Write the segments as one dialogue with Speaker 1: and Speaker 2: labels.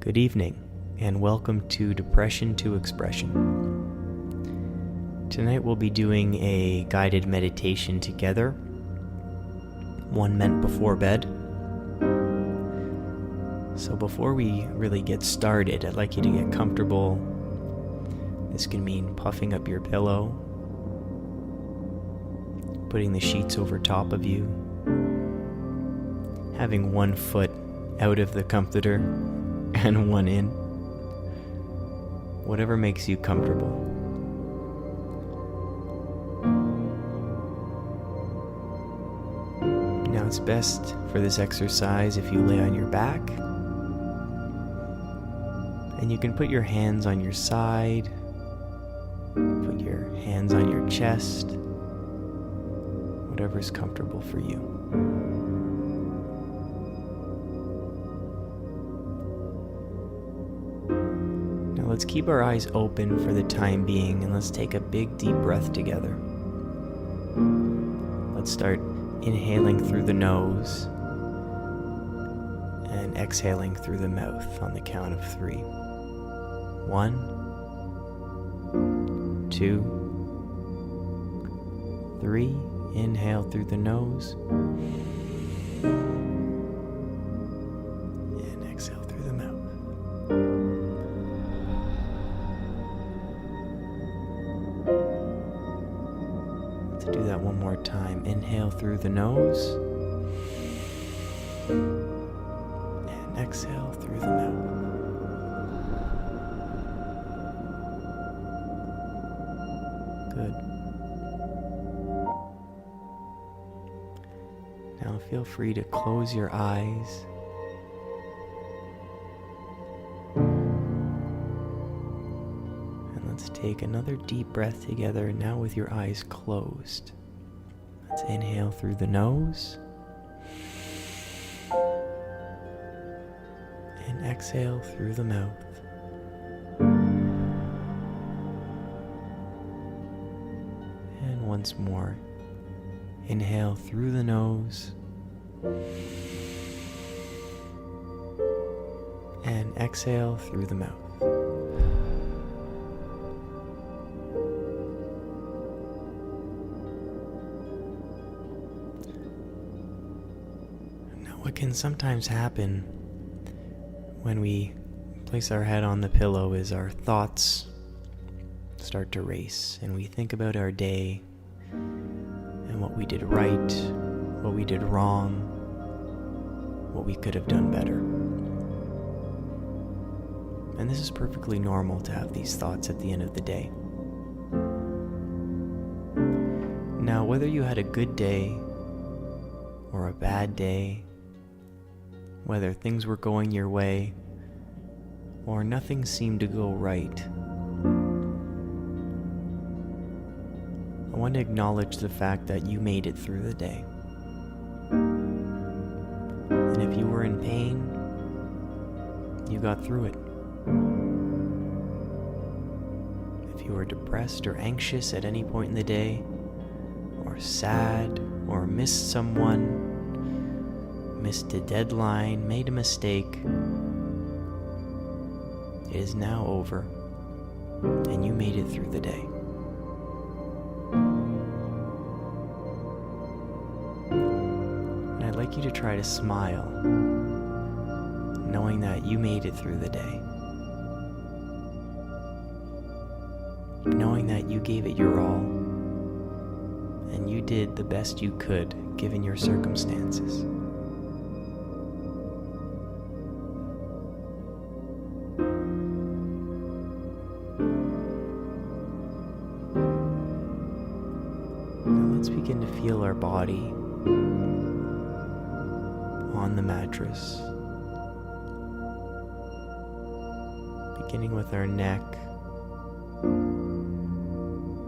Speaker 1: Good evening, and welcome to Depression to Expression. Tonight we'll be doing a guided meditation together, one meant before bed. So before we really get started, I'd like you to get comfortable. This can mean puffing up your pillow, putting the sheets over top of you, having one foot out of the comforter and one in. Whatever makes you comfortable. Now it's best for this exercise if you lay on your back, and you can put your hands on your side, put your hands on your chest, whatever's comfortable for you. Let's keep our eyes open for the time being, and let's take a big deep breath together. Let's start inhaling through the nose and exhaling through the mouth on the count of 3. 1, 2, 3. Inhale through the nose and exhale through the mouth. Do that one more time. Inhale through the nose and exhale through the mouth. Good. Now feel free to close your eyes. Let's take another deep breath together, now with your eyes closed. Let's inhale through the nose and exhale through the mouth. And once more, inhale through the nose and exhale through the mouth. What can sometimes happen when we place our head on the pillow is our thoughts start to race, and we think about our day and what we did right, what we did wrong, what we could have done better. And this is perfectly normal to have these thoughts at the end of the day. Now, whether you had a good day or a bad day, whether things were going your way or nothing seemed to go right, I want to acknowledge the fact that you made it through the day. And if you were in pain, you got through it. If you were depressed or anxious at any point in the day, or sad, or missed someone, missed a deadline, made a mistake, it is now over, and you made it through the day. And I'd like you to try to smile, knowing that you made it through the day, knowing that you gave it your all, and you did the best you could given your circumstances. Let's begin to feel our body on the mattress, beginning with our neck,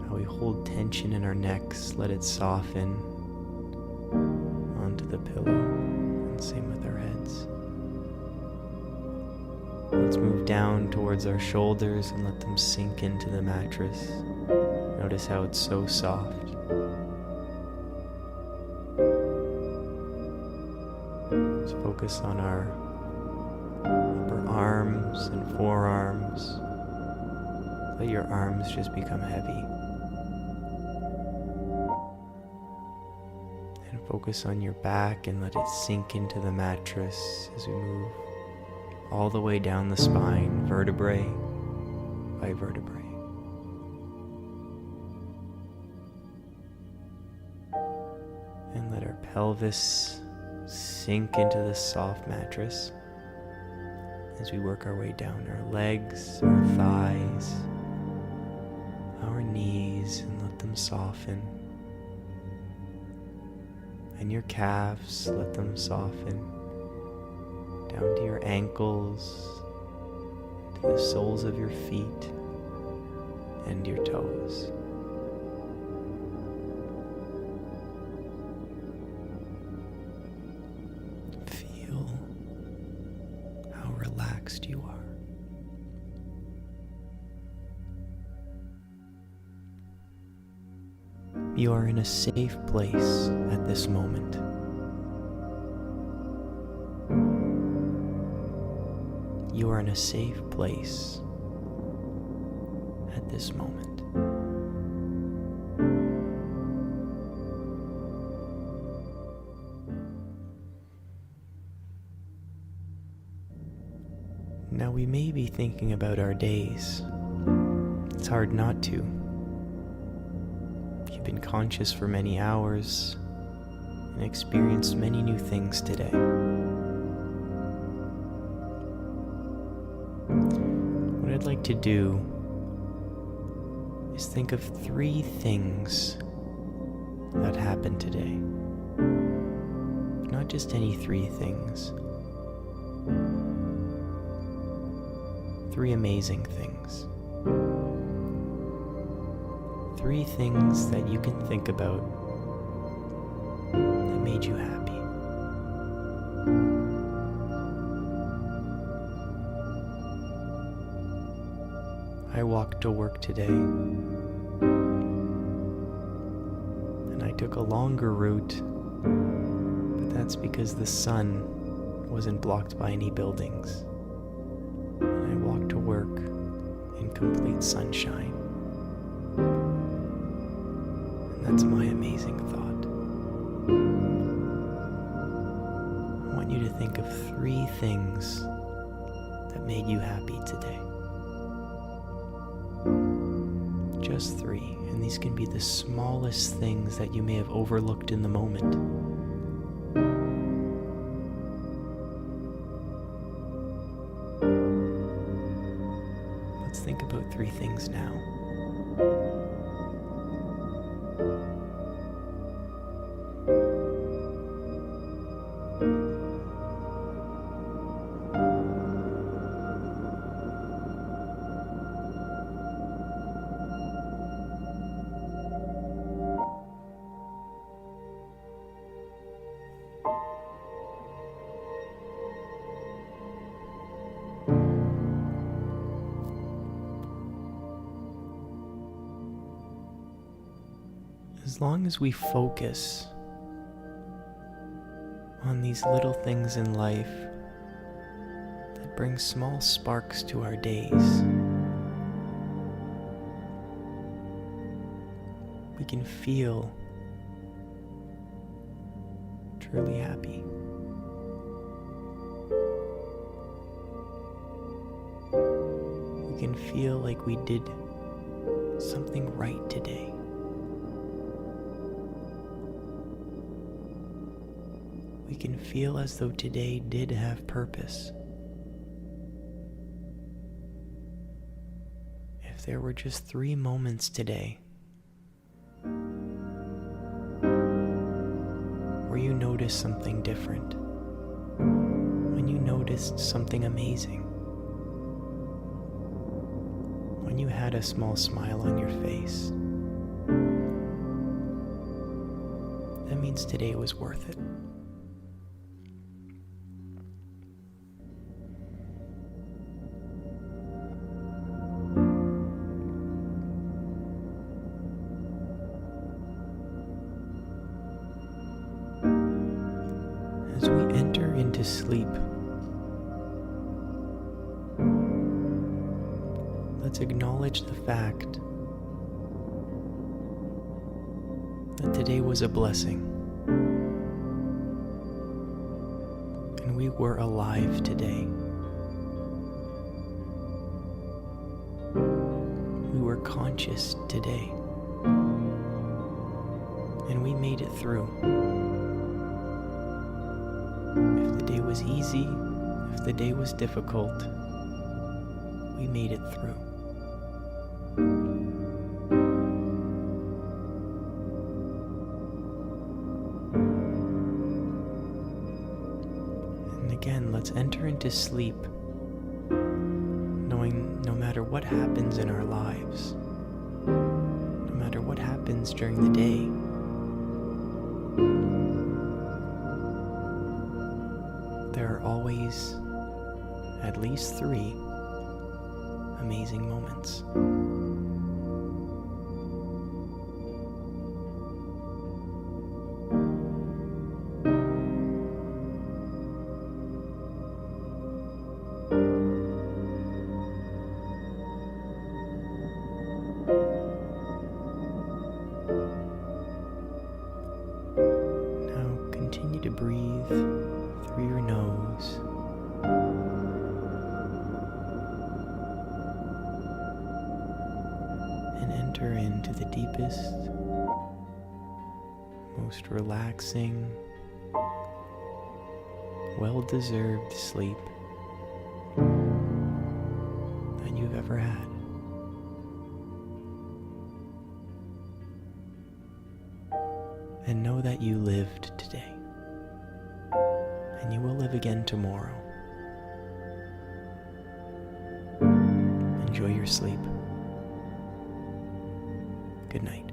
Speaker 1: how we hold tension in our necks, let it soften onto the pillow, and same with our heads. Let's move down towards our shoulders and let them sink into the mattress. Notice how it's so soft. Let's focus on our upper arm arms and forearms. Let your arms just become heavy. And focus on your back and let it sink into the mattress as we move all the way down the spine, vertebrae by vertebrae. And let our pelvis sink into the soft mattress as we work our way down our legs, our thighs, our knees, and let them soften. And your calves, let them soften down to your ankles, to the soles of your feet and your toes. Feel how relaxed you are. You are in a safe place at this moment. You are in a safe place at this moment. Now we may be thinking about our days. It's hard not to. You've been conscious for many hours and experienced many new things today. What I'd like to do is think of 3 things that happened today. Not just any 3 things. 3 amazing things. 3 things that you can think about that made you happy. I walked to work today, and I took a longer route, but that's because the sun wasn't blocked by any buildings. And I walked to work in complete sunshine. And that's my amazing thought. I want you to think of 3 things that made you happy today. Just 3, and these can be the smallest things that you may have overlooked in the moment. Let's think about 3 things now. As long as we focus on these little things in life that bring small sparks to our days, we can feel truly happy. We can feel like we did something right today. We can feel as though today did have purpose. If there were just 3 moments today where you noticed something different, when you noticed something amazing, when you had a small smile on your face, that means today was worth it. As we enter into sleep, let's acknowledge the fact that today was a blessing. And we were alive today. We were conscious today. And we made it through. If the day was easy, if the day was difficult, we made it through. And again, let's enter into sleep, knowing no matter what happens in our lives, no matter what happens during the day, there are always at least 3 amazing moments. Now continue to breathe through your nose. And enter into the deepest, most relaxing, well-deserved sleep that you've ever had. And know that you lived today, and you will live again tomorrow. Enjoy your sleep. Good night.